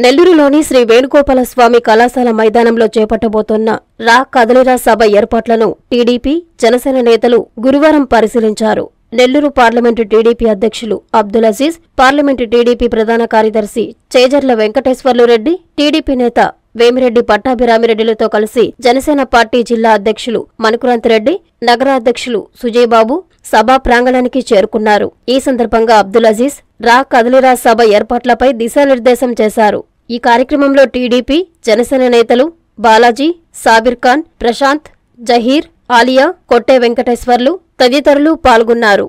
నెల్లూరులోని శ్రీ వేణుగోపాల స్వామి కళాశాల మైదానంలో చేపట్టబోతోన్న రా కదలిరా సభ ఏర్పాట్లను టీడీపీ, జనసేన నేతలు గురువారం పరిశీలించారు. నెల్లూరు పార్లమెంటు టీడీపీ అధ్యక్షులు అబ్దుల్ అజీజ్, పార్లమెంటు టీడీపీ ప్రధాన కార్యదర్శి చేజర్ల వెంకటేశ్వర్లు రెడ్డి, టీడీపీ నేత వేమిరెడ్డి పట్టాభిరామిరెడ్డిలతో కలిసి జనసేన పార్టీ జిల్లా అధ్యక్షులు మణుకురంతిరెడ్డి, నగర అధ్యక్షులు సుజయబాబు సభా ప్రాంగణానికి చేరుకున్నారు. ఈ సందర్భంగా అబ్దుల్ అజీజ్ రా కదలిరా సభ ఏర్పాట్లపై దిశానిర్దేశం చేశారు. ఈ కార్యక్రమంలో టీడీపీ, జనసేన నేతలు బాలాజీ, సాబిర్ ఖాన్, ప్రశాంత్, జహీర్, ఆలియా, కొట్టే వెంకటేశ్వర్లు తదితరులు పాల్గొన్నారు.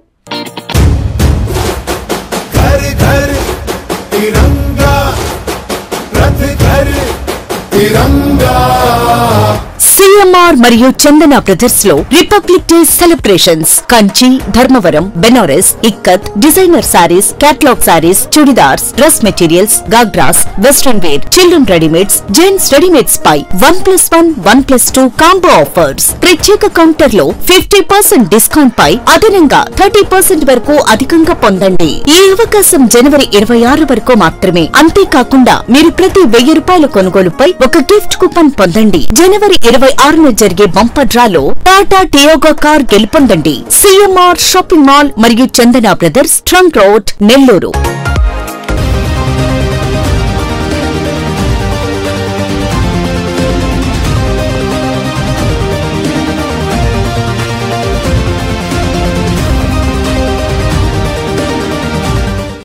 సిఎంఆర్ మరియు చందన బ్రదర్స్ లో republic day celebrations Kanchi, Dharmavaram, Banaras, Ikkat, designer saris, catalogue saris, chudidars, dress materials, ghagras, western wear, children readymades, gents readymades పై 1+1, 1+2 కాంబో ఆఫర్స్. ప్రత్యేక కౌంటర్ లో 50% డిస్కౌంట్ పై అదనంగా 30% వరకు అధికంగా పొందండి. ఈ అవకాశం జనవరి 26 వరకు మాత్రమే. అంతేకాకుండా మీరు ప్రతి 1000 రూపాయల కొనుగోలుపై ఒక గిఫ్ట్ కూపన్ పొందండి. జనవరి 26న జరిగే బంపర్ డ్రాలో టాటా టియాగో కార్ గెలుపొందండి. సిఎంఆర్ షాపింగ్ మాల్ మరియు Chandana brothers, trunk road, Nellore.